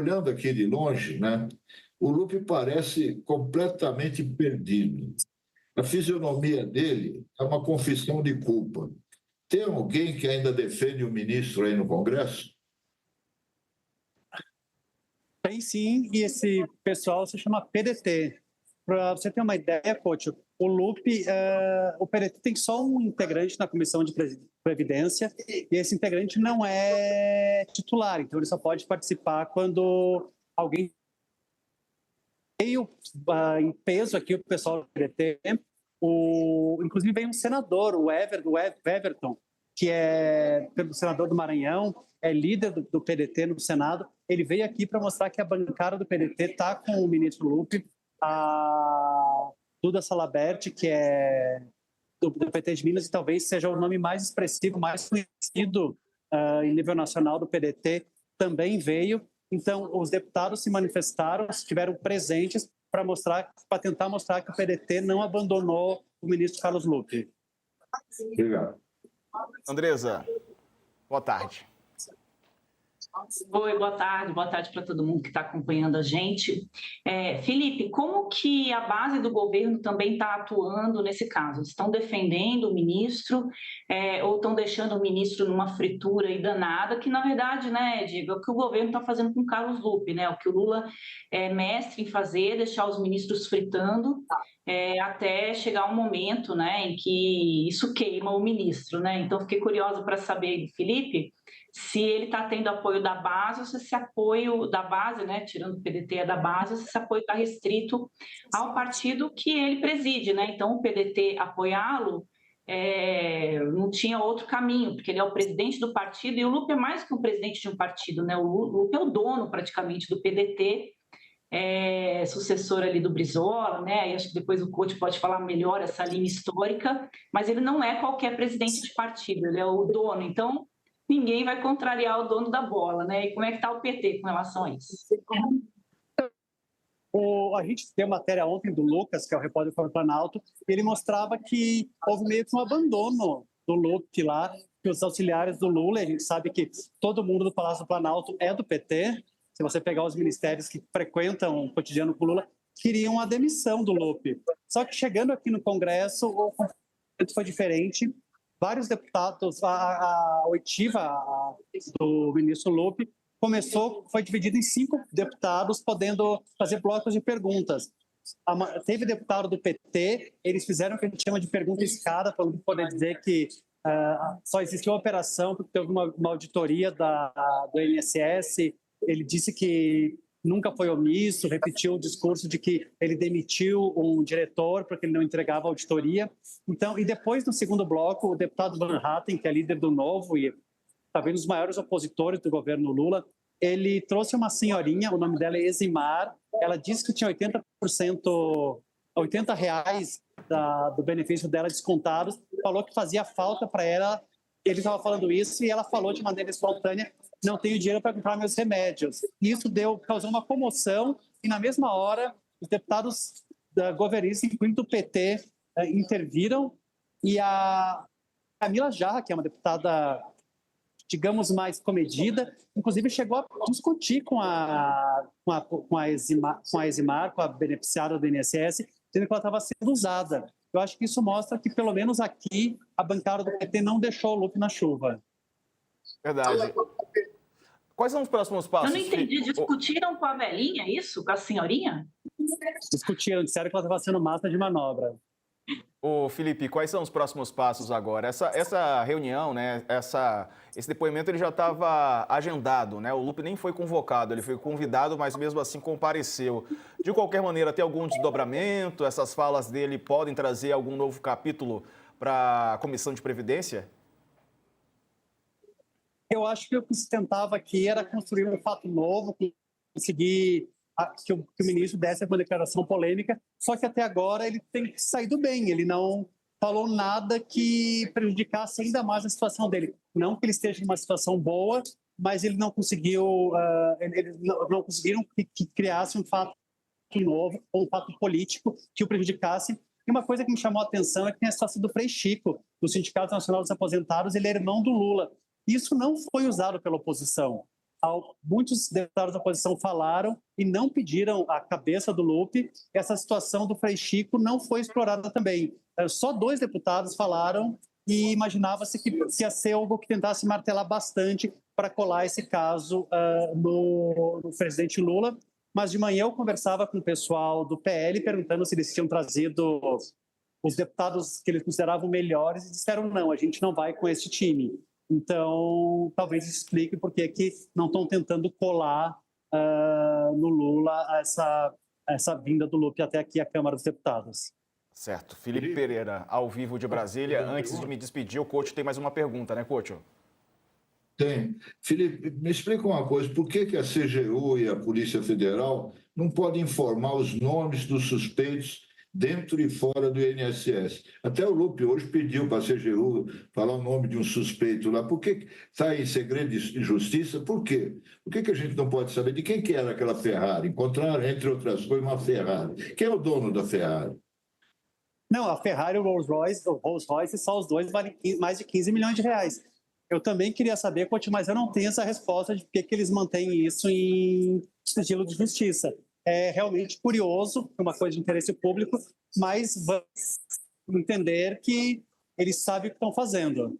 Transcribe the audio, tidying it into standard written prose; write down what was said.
olhando aqui de longe, né, o Lupe parece completamente perdido. A fisionomia dele é uma confissão de culpa. Tem alguém que ainda defende o ministro aí no Congresso? Tem sim, e esse pessoal se chama PDT. Para você ter uma ideia, Couto, o Lupe, o PDT tem só um integrante na Comissão de Previdência, e esse integrante não é titular, então ele só pode participar quando alguém veio em peso aqui, o pessoal do PDT, inclusive veio um senador, o Everton, que é senador do Maranhão, é líder do PDT no Senado. Ele veio aqui para mostrar que a bancada do PDT está com o ministro Lupe, a Duda Salabert, que é do PT de Minas, e talvez seja o nome mais expressivo, mais conhecido em nível nacional do PDT, também veio. Então, os deputados se manifestaram, estiveram presentes para tentar mostrar que o PDT não abandonou o ministro Carlos Lupe. Obrigado. Andresa, boa tarde. Oi, boa tarde para todo mundo que está acompanhando a gente. Felipe, como que a base do governo também está atuando nesse caso? Estão defendendo o ministro ou estão deixando o ministro numa fritura e danada, que na verdade, né, Diego, é o que o governo está fazendo com o Carlos Lupe, né? O que o Lula é mestre em fazer, deixar os ministros fritando até chegar um momento, né, em que isso queima o ministro, né? Então, fiquei curiosa para saber, Felipe, se ele está tendo apoio da base, ou se esse apoio da base, né, tirando o PDT é da base, se esse apoio está restrito ao partido que ele preside, né? Então, o PDT apoiá-lo não tinha outro caminho, porque ele é o presidente do partido, e o Lupe é mais que um presidente de um partido, né? O Lupe é o dono, praticamente, do PDT, sucessor ali do Brizola, né? E acho que depois o Couto pode falar melhor essa linha histórica, mas ele não é qualquer presidente de partido, ele é o dono, então ninguém vai contrariar o dono da bola, né? E como é que está o PT com relação a isso? A gente tem uma matéria ontem do Lucas, que é o repórter do Planalto, e ele mostrava que houve meio que um abandono do Lupe lá, que os auxiliares do Lula, a gente sabe que todo mundo do Palácio do Planalto é do PT, se você pegar os ministérios que frequentam o cotidiano com o Lula, queriam a demissão do Lupe. Só que chegando aqui no Congresso, o conflito foi diferente. Vários deputados, a oitiva do ministro Lupe foi dividida em 5 deputados, podendo fazer blocos de perguntas. Teve deputado do PT, eles fizeram o que a gente chama de pergunta escada, para poder dizer que só existiu uma operação porque teve uma auditoria do INSS. Ele disse que nunca foi omisso, repetiu o discurso de que ele demitiu um diretor porque ele não entregava a auditoria. Então, e depois, no segundo bloco, o deputado Van Hatten, que é líder do Novo e talvez um dos maiores opositores do governo Lula, ele trouxe uma senhorinha, o nome dela é Eximar, ela disse que tinha 80%, R$80 do benefício dela descontados, falou que fazia falta para ela, ele estava falando isso e ela falou de maneira espontânea: não tenho dinheiro para comprar meus remédios. Isso causou uma comoção e, na mesma hora, os deputados governistas, incluindo o PT, interviram, e a Camila Jarra, que é uma deputada, digamos, mais comedida, inclusive chegou a discutir com a Eximar, com a beneficiária do INSS, dizendo que ela estava sendo usada. Eu acho que isso mostra que, pelo menos aqui, a bancada do PT não deixou o Lupe na chuva. Verdade. Quais são os próximos passos? Eu não entendi. Discutiram com a velhinha isso? Com a senhorinha? Discutiram, disseram que ela estava sendo massa de manobra. Ô, Felipe, quais são os próximos passos agora? Essa reunião, né, esse depoimento ele já estava agendado, né? O Lupe nem foi convocado, ele foi convidado, mas mesmo assim compareceu. De qualquer maneira, tem algum desdobramento? Essas falas dele podem trazer algum novo capítulo para a Comissão de Previdência? Eu acho que o que se tentava aqui era construir um fato novo, conseguir que o ministro desse uma declaração polêmica, só que até agora ele tem saído bem, ele não falou nada que prejudicasse ainda mais a situação dele. Não que ele esteja numa situação boa, mas ele não conseguiu, eles não conseguiram que criasse um fato novo, ou um fato político que o prejudicasse. E uma coisa que me chamou a atenção é que tem a situação do Frei Chico, do Sindicato Nacional dos Aposentados, ele é irmão do Lula. Isso não foi usado pela oposição. muitos deputados da oposição falaram e não pediram a cabeça do Lupe. Essa situação do Frei Chico não foi explorada também. Só 2 deputados falaram e imaginava-se que ia ser algo que tentasse martelar bastante para colar esse caso no presidente Lula. Mas de manhã eu conversava com o pessoal do PL perguntando se eles tinham trazido os deputados que eles consideravam melhores e disseram não, a gente não vai com esse time. Então, talvez explique por que não estão tentando colar no Lula essa vinda do Lupe até aqui à Câmara dos Deputados. Certo. Felipe Pereira, ao vivo de Brasília. Antes de me despedir, o coach tem mais uma pergunta, né, coach? Tem. Felipe, me explica uma coisa, por que a CGU e a Polícia Federal não podem informar os nomes dos suspeitos dentro e fora do INSS? Até o Lupe hoje pediu para a CGU falar o nome de um suspeito lá. Por que está em segredo de justiça? Por quê? Por que a gente não pode saber de quem que era aquela Ferrari? Encontraram, entre outras coisas, uma Ferrari. Quem é o dono da Ferrari? Não, a Ferrari e o Rolls-Royce, só os dois valem mais de 15 milhões de reais. Eu também queria saber, Coutinho, mas eu não tenho essa resposta de por que eles mantêm isso em sigilo de justiça. É realmente curioso, uma coisa de interesse público, mas vamos entender que eles sabem o que estão fazendo.